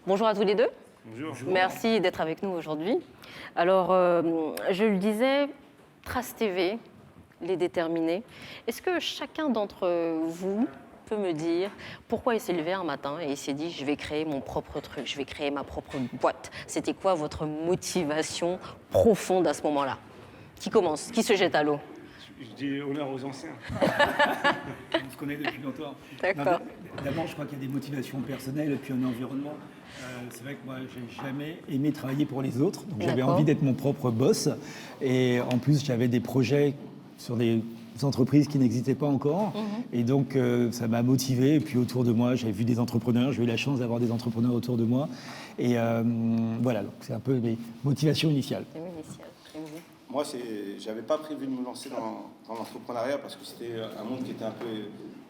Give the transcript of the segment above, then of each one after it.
Bonjour à tous les deux. Bonjour. Merci d'être avec nous aujourd'hui. Alors, je le disais, Trace TV, les déterminés. Est-ce que chacun d'entre vous peut me dire pourquoi il s'est levé un matin et il s'est dit je vais créer mon propre truc, je vais créer ma propre boîte? C'était quoi votre motivation profonde à ce moment-là? Qui commence? Qui se jette à l'eau? Je dis honneur aux anciens. On se connaît depuis longtemps. D'accord. D'abord, je crois qu'il y a des motivations personnelles et puis un environnement. C'est vrai que moi, j'ai jamais aimé travailler pour les autres. Donc, j'avais D'accord. envie d'être mon propre boss. Et en plus, j'avais des projets sur des entreprises qui n'existaient pas encore. Et donc, ça m'a motivé. Et puis, autour de moi, j'avais vu des entrepreneurs. J'ai eu la chance d'avoir des entrepreneurs autour de moi. Et voilà, donc c'est un peu mes motivations initiales. C'est initial. Et vous? Moi, j'avais pas prévu de me lancer dans l'entrepreneuriat parce que c'était un monde qui était un peu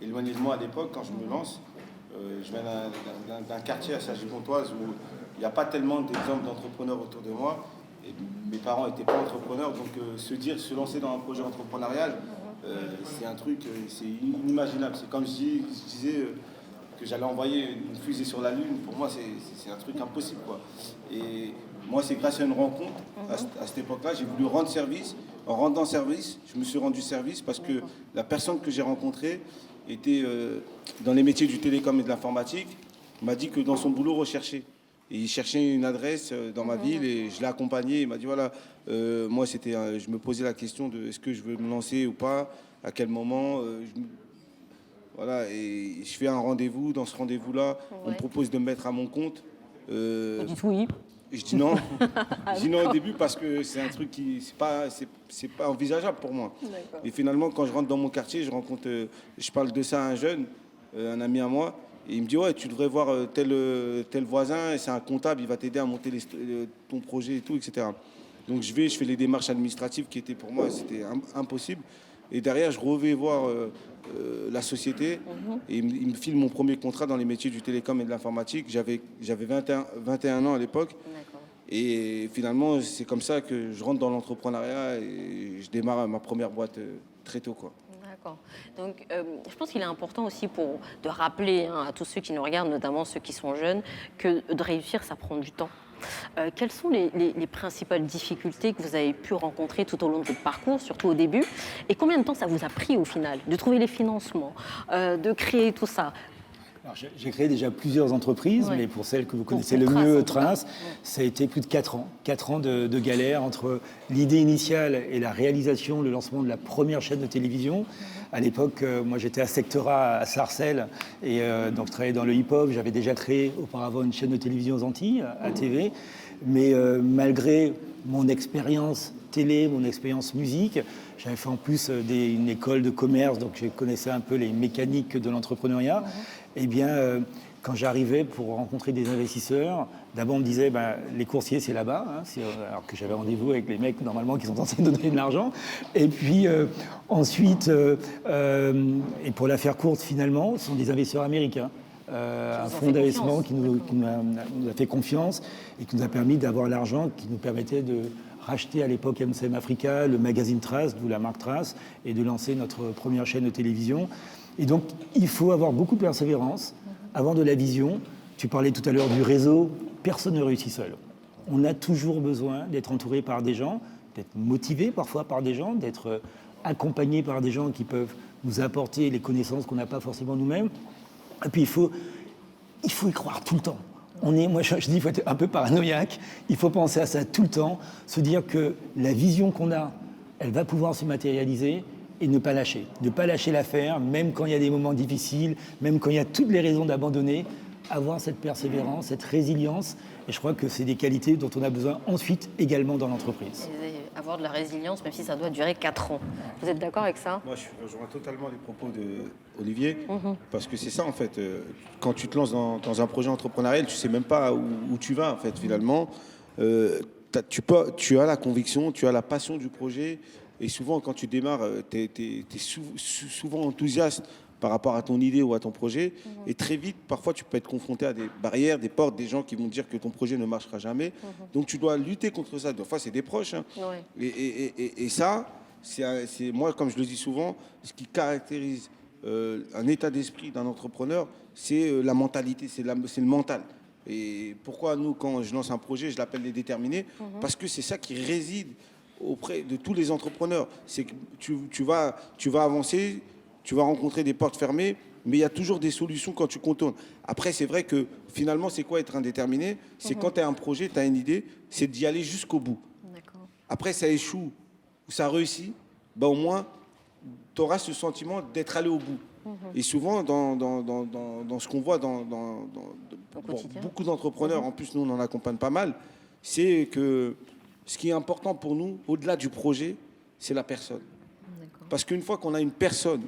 éloigné de moi à l'époque quand je me lance. Je viens d'un quartier à Cergy-Pontoise où il n'y a pas tellement d'exemples d'entrepreneurs autour de moi. Et mes parents n'étaient pas entrepreneurs, donc se lancer dans un projet entrepreneurial, c'est un truc, c'est inimaginable. C'est comme je disais que j'allais envoyer une fusée sur la Lune. Pour moi, c'est un truc impossible, quoi. Et moi, c'est grâce à une rencontre, à cette époque-là, j'ai voulu rendre service. En rendant service, je me suis rendu service parce que la personne que j'ai rencontrée était dans les métiers du télécom et de l'informatique. Il m'a dit que dans son boulot, recherché. Et il cherchait une adresse dans ma ville et je l'ai accompagné. Il m'a dit, voilà, moi, je me posais la question de est-ce que je veux me lancer ou pas, à quel moment. Voilà, et je fais un rendez-vous. Dans ce rendez-vous-là, on me propose de me mettre à mon compte. Vous dites oui. Je dis non. Je dis non au début parce que c'est un truc qui c'est pas envisageable pour moi. D'accord. Et finalement, quand je rentre dans mon quartier, je parle de ça à un jeune, un ami à moi, et il me dit ouais, tu devrais voir tel voisin, et c'est un comptable, il va t'aider à monter ton projet et tout, etc. Donc je fais les démarches administratives qui étaient pour moi, c'était impossible. Et derrière, je revais voir la société et il me file mon premier contrat dans les métiers du télécom et de l'informatique. J'avais 21 ans à l'époque. D'accord. Et finalement, c'est comme ça que je rentre dans l'entrepreneuriat et je démarre ma première boîte très tôt, quoi. D'accord. Donc, je pense qu'il est important aussi de rappeler à tous ceux qui nous regardent, notamment ceux qui sont jeunes, que de réussir, ça prend du temps. Quelles sont les principales difficultés que vous avez pu rencontrer tout au long de votre parcours, surtout au début? Et combien de temps ça vous a pris au final de trouver les financements, de créer tout ça? Alors, j'ai créé déjà plusieurs entreprises, Ouais. mais pour celles que vous connaissez pour le Trace, en mieux, tout cas. Trace, ça a été plus de 4 ans. 4 ans de galère entre l'idée initiale et la réalisation, le lancement de la première chaîne de télévision. À l'époque, moi j'étais à Sectora, à Sarcelles, et donc je travaillais dans le hip-hop. J'avais déjà créé auparavant une chaîne de télévision aux Antilles, à TV. Mais malgré mon expérience télé, mon expérience musique, j'avais fait en plus une école de commerce, donc je connaissais un peu les mécaniques de l'entrepreneuriat. Eh bien, quand j'arrivais pour rencontrer des investisseurs, d'abord on me disait les coursiers c'est là-bas, hein, alors que j'avais rendez-vous avec les mecs normalement qui sont censés donner de l'argent. Et puis ensuite, et pour la faire courte finalement, ce sont des investisseurs américains. Un fonds d'investissement qui nous a fait confiance et qui nous a permis d'avoir l'argent qui nous permettait de racheter à l'époque MCM Africa, le magazine Trace, d'où la marque Trace, et de lancer notre première chaîne de télévision. Et donc, il faut avoir beaucoup de persévérance, avoir de la vision. Tu parlais tout à l'heure du réseau. Personne ne réussit seul. On a toujours besoin d'être entouré par des gens, d'être motivé parfois par des gens, d'être accompagné par des gens qui peuvent nous apporter les connaissances qu'on n'a pas forcément nous-mêmes. Et puis, il faut y croire tout le temps. Moi, je dis, il faut être un peu paranoïaque. Il faut penser à ça tout le temps, se dire que la vision qu'on a, elle va pouvoir se matérialiser et ne pas lâcher. Ne pas lâcher l'affaire, même quand il y a des moments difficiles, même quand il y a toutes les raisons d'abandonner. Avoir cette persévérance, cette résilience. Et je crois que c'est des qualités dont on a besoin ensuite également dans l'entreprise. Et avoir de la résilience, même si ça doit durer 4 ans. Vous êtes d'accord avec ça? Moi, je rejoins totalement les propos d'Olivier, parce que c'est ça, en fait. Quand tu te lances dans un projet entrepreneurial, tu sais même pas où tu vas, en fait, finalement. Tu as la conviction, tu as la passion du projet, et souvent, quand tu démarres, tu es souvent enthousiaste par rapport à ton idée ou à ton projet, et très vite, parfois, tu peux être confronté à des barrières, des portes, des gens qui vont te dire que ton projet ne marchera jamais. Donc, tu dois lutter contre ça. Des fois, c'est des proches, hein. Ouais. Et ça, c'est moi, comme je le dis souvent, ce qui caractérise un état d'esprit d'un entrepreneur, c'est la mentalité, c'est le mental. Et pourquoi nous, quand je lance un projet, je l'appelle les déterminés? Parce que c'est ça qui réside auprès de tous les entrepreneurs. C'est que tu vas avancer, tu vas rencontrer des portes fermées, mais il y a toujours des solutions quand tu contournes. Après, c'est vrai que finalement, c'est quoi être indéterminé? C'est quand tu as un projet, tu as une idée, c'est d'y aller jusqu'au bout. D'accord. Après, ça échoue ou ça réussit, ben, au moins, tu auras ce sentiment d'être allé au bout. Et souvent, dans ce qu'on voit dans quotidien. beaucoup d'entrepreneurs, en plus, nous, on en accompagne pas mal, c'est que ce qui est important pour nous, au-delà du projet, c'est la personne. D'accord. Parce qu'une fois qu'on a une personne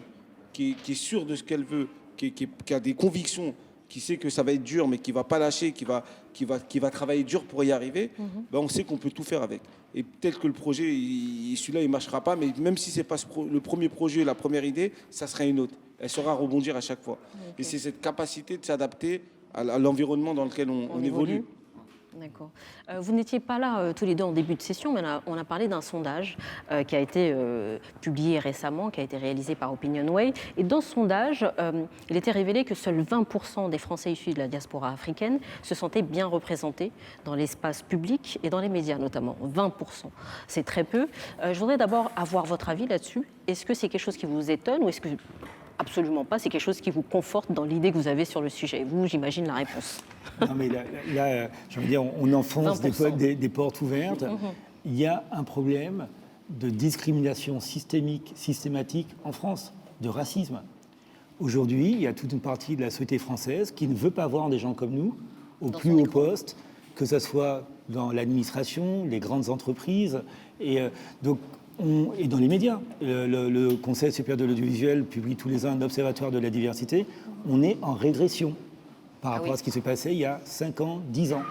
qui est sûre de ce qu'elle veut, qui a des convictions, qui sait que ça va être dur, mais qui ne va pas lâcher, qui va travailler dur pour y arriver, ben on sait qu'on peut tout faire avec. Et peut-être que le projet, celui-là, il ne marchera pas, mais même si ce n'est pas le premier projet, la première idée, ça sera une autre. Elle saura rebondir à chaque fois. Okay. Et c'est cette capacité de s'adapter à l'environnement dans lequel on évolue. D'accord. Vous n'étiez pas là tous les deux en début de session, mais on a parlé d'un sondage qui a été publié récemment, qui a été réalisé par Opinionway. Et dans ce sondage, il était révélé que seuls 20% des Français issus de la diaspora africaine se sentaient bien représentés dans l'espace public et dans les médias notamment. 20%. C'est très peu. Je voudrais d'abord avoir votre avis là-dessus. Est-ce que c'est quelque chose qui vous étonne ou est-ce que absolument pas, c'est quelque chose qui vous conforte dans l'idée que vous avez sur le sujet? Vous, j'imagine la réponse. Non, mais là je veux dire, on enfonce des portes ouvertes. Il y a un problème de discrimination systématique en France, de racisme. Aujourd'hui, il y a toute une partie de la société française qui ne veut pas voir des gens comme nous au plus haut poste, que ce soit dans l'administration, les grandes entreprises. Et donc, et dans les médias. Le Conseil supérieur de l'audiovisuel publie tous les ans un observatoire de la diversité. On est en régression par rapport à ce qui s'est passé il y a 5 ans, 10 ans.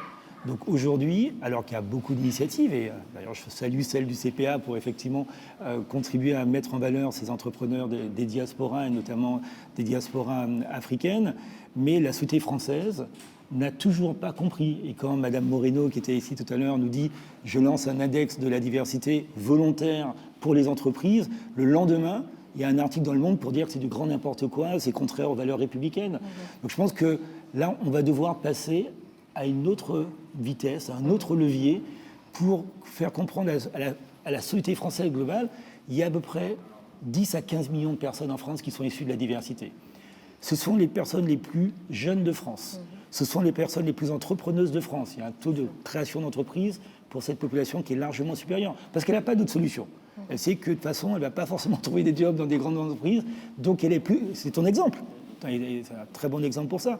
Donc aujourd'hui, alors qu'il y a beaucoup d'initiatives, et d'ailleurs je salue celle du CPA pour effectivement contribuer à mettre en valeur ces entrepreneurs des diasporas, et notamment des diasporas africaines, mais la société française n'a toujours pas compris. Et quand Madame Moreno, qui était ici tout à l'heure, nous dit « je lance un index de la diversité volontaire pour les entreprises », le lendemain, il y a un article dans Le Monde pour dire que c'est du grand n'importe quoi, c'est contraire aux valeurs républicaines. Donc je pense que là, on va devoir passer à une autre vitesse, à un autre levier pour faire comprendre à la société française globale, il y a à peu près 10 à 15 millions de personnes en France qui sont issues de la diversité. Ce sont les personnes les plus jeunes de France. Ce sont les personnes les plus entrepreneuses de France. Il y a un taux de création d'entreprises pour cette population qui est largement supérieur. Parce qu'elle n'a pas d'autre solution. Elle sait que de toute façon, elle ne va pas forcément trouver des jobs dans des grandes entreprises. Donc elle est plus... C'est ton exemple. C'est un très bon exemple pour ça.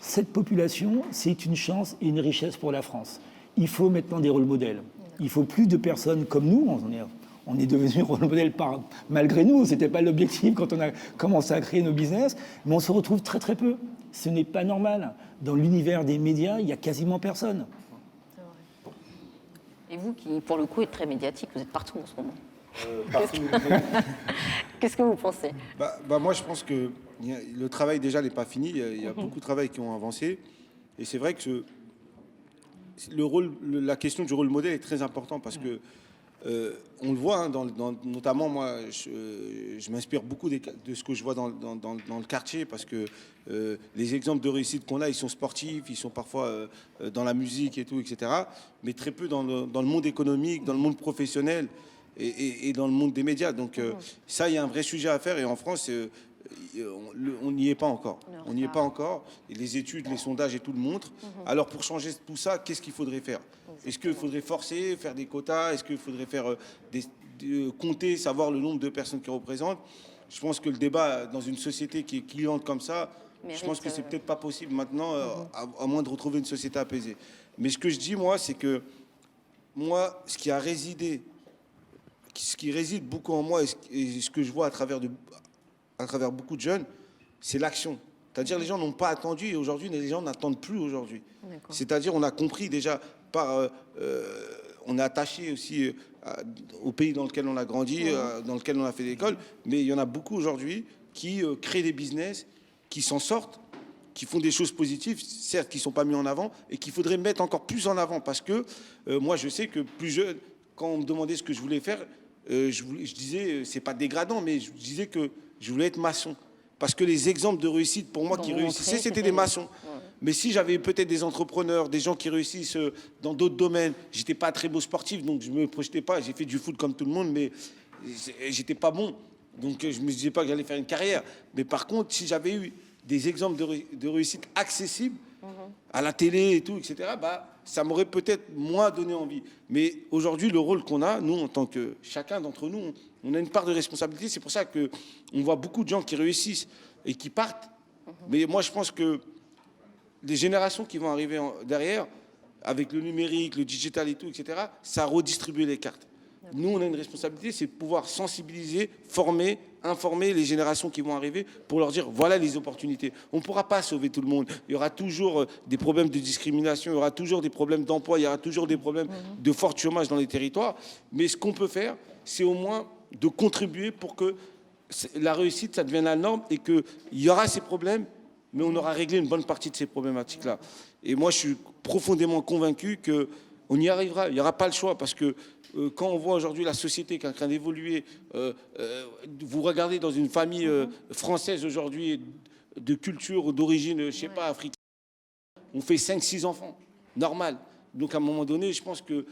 Cette population, c'est une chance et une richesse pour la France. Il faut maintenant des rôles modèles. Il faut plus de personnes comme nous. On est devenu rôle modèle malgré nous. Ce n'était pas l'objectif quand on a commencé à créer nos business. Mais on se retrouve très très peu. Ce n'est pas normal. Dans l'univers des médias, il n'y a quasiment personne. Et vous, qui pour le coup êtes très médiatique, vous êtes partout en ce moment. Partout. Qu'est-ce que vous pensez? Moi, je pense que le travail déjà n'est pas fini. Il y a beaucoup de travail qui ont avancé. Et c'est vrai que la question du rôle modèle est très importante parce que on le voit, hein, notamment moi, je m'inspire beaucoup de ce que je vois dans le quartier parce que les exemples de réussite qu'on a, ils sont sportifs, ils sont parfois dans la musique et tout, etc. Mais très peu dans le monde économique, dans le monde professionnel et dans le monde des médias. Donc ça, il y a un vrai sujet à faire et en France, on n'y est pas encore. On n'y est pas encore. Et les études, les sondages et tout le montrent. Alors pour changer tout ça, qu'est-ce qu'il faudrait faire? Est-ce qu'il faudrait forcer, faire des quotas? Est-ce qu'il faudrait faire compter, savoir le nombre de personnes qui représentent? Je pense que le débat dans une société qui est cliente comme ça, je pense que c'est peut-être pas possible maintenant, à moins de retrouver une société apaisée. Mais ce que je dis, moi, c'est que moi, ce qui réside beaucoup en moi et ce que je vois à travers beaucoup de jeunes, c'est l'action. C'est-à-dire les gens n'ont pas attendu et aujourd'hui, les gens n'attendent plus aujourd'hui. C'est-à-dire on a compris déjà on est attaché aussi au pays dans lequel on a grandi, dans lequel on a fait l'école, mais il y en a beaucoup aujourd'hui qui créent des business, qui s'en sortent, qui font des choses positives, certes qui ne sont pas mis en avant et qu'il faudrait mettre encore plus en avant parce que moi je sais que plus jeune, quand on me demandait ce que je voulais faire, je disais, c'est pas dégradant, mais je disais que je voulais être maçon. parce que les exemples de réussite, pour moi, Pour qui montrer, réussissaient, c'était c'était des les- maçons. Mais si j'avais peut-être des entrepreneurs, des gens qui réussissent dans d'autres domaines, j'étais pas très beau sportif, donc je me projetais pas. J'ai fait du foot comme tout le monde, mais j'étais pas bon. Donc je me disais pas que j'allais faire une carrière. Mais par contre, si j'avais eu des exemples de réussite accessibles à la télé et tout, etc., bah, ça m'aurait peut-être moins donné envie. Mais aujourd'hui, le rôle qu'on a, nous, en tant que chacun d'entre nous, on a une part de responsabilité. C'est pour ça que on voit beaucoup de gens qui réussissent et qui partent. Mais moi, je pense que les générations qui vont arriver derrière, avec le numérique, le digital et tout, etc., ça a redistribué les cartes. Nous, on a une responsabilité, c'est de pouvoir sensibiliser, former, informer les générations qui vont arriver pour leur dire, voilà les opportunités. On ne pourra pas sauver tout le monde. Il y aura toujours des problèmes de discrimination, il y aura toujours des problèmes d'emploi, il y aura toujours des problèmes de fort chômage dans les territoires. Mais ce qu'on peut faire, c'est au moins de contribuer pour que la réussite, ça devienne la norme et qu'il y aura ces problèmes, mais on aura réglé une bonne partie de ces problématiques-là. Et moi, je suis profondément convaincu qu'on y arrivera. Il n'y aura pas le choix parce que quand on voit aujourd'hui la société qui est en train d'évoluer, vous regardez dans une famille française aujourd'hui de culture ou d'origine, je ne sais pas, africaine, on fait 5-6 enfants, normal. Donc à un moment donné, je pense que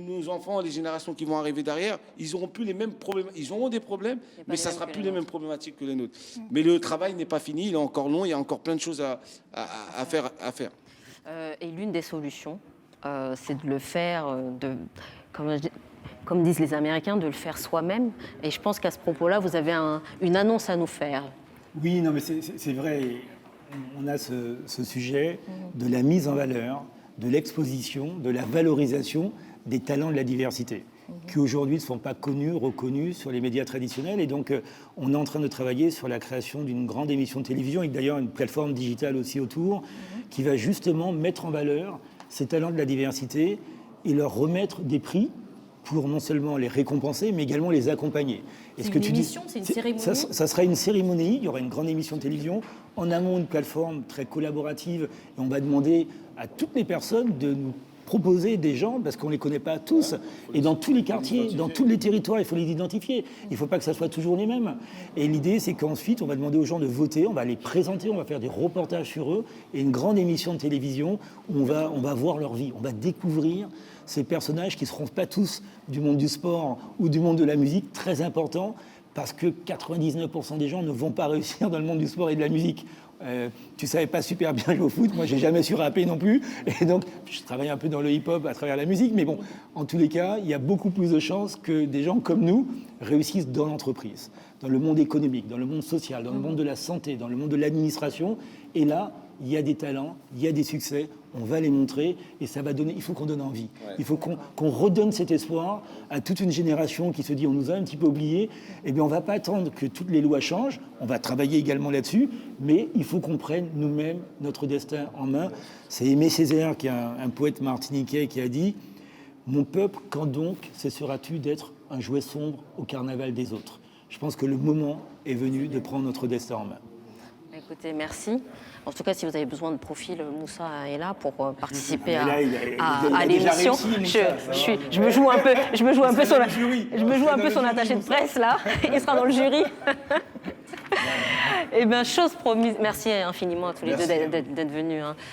nos enfants, les générations qui vont arriver derrière, ils auront plus les mêmes problèmes. Ils auront des problèmes, mais ça ne sera plus les mêmes problématiques que les nôtres. Mais le travail n'est pas fini, il est encore long, il y a encore plein de choses à faire. Et l'une des solutions, c'est de le faire, comme disent les Américains, de le faire soi-même. Et je pense qu'à ce propos-là, vous avez une annonce à nous faire. Oui, non, mais c'est vrai. On a ce sujet de la mise en valeur, de l'exposition, de la valorisation des talents de la diversité, qui aujourd'hui ne sont pas connus, reconnus sur les médias traditionnels. Et donc, on est en train de travailler sur la création d'une grande émission de télévision, et d'ailleurs une plateforme digitale aussi autour, qui va justement mettre en valeur ces talents de la diversité et leur remettre des prix pour non seulement les récompenser, mais également les accompagner. C'est une émission, c'est une cérémonie. Ça sera une cérémonie, il y aura une grande émission de télévision, en amont une plateforme très collaborative, et on va demander à toutes les personnes de nous proposer des gens, parce qu'on ne les connaît pas tous, et dans tous les quartiers, dans tous les territoires, il faut les identifier. Il ne faut pas que ça soit toujours les mêmes. Et l'idée, c'est qu'ensuite, on va demander aux gens de voter, on va les présenter, on va faire des reportages sur eux, et une grande émission de télévision où on va voir leur vie, on va découvrir ces personnages qui ne seront pas tous du monde du sport ou du monde de la musique, très importants, parce que 99% des gens ne vont pas réussir dans le monde du sport et de la musique. Tu savais pas super bien jouer au foot, moi j'ai jamais su rapper non plus, et donc je travaille un peu dans le hip-hop à travers la musique, mais bon, en tous les cas, il y a beaucoup plus de chances que des gens comme nous réussissent dans l'entreprise, dans le monde économique, dans le monde social, dans le monde de la santé, dans le monde de l'administration, et là, il y a des talents, il y a des succès, on va les montrer et ça va donner. Il faut qu'on donne envie. Ouais. Il faut qu'on redonne cet espoir à toute une génération qui se dit on nous a un petit peu oubliés. Eh bien, on ne va pas attendre que toutes les lois changent. On va travailler également là-dessus, mais il faut qu'on prenne nous-mêmes notre destin en main. C'est Aimé Césaire, qui est un poète martiniquais, qui a dit « Mon peuple, quand donc cesseras-tu d'être un jouet sombre au carnaval des autres ?» Je pense que le moment est venu de prendre notre destin en main. Écoutez, merci. En tout cas, si vous avez besoin de profil, Moussa est là pour participer à l'émission. Je me joue un peu son attaché de presse là. Il sera dans le jury. Eh bien, chose promise. Merci infiniment à tous les deux d'être venus.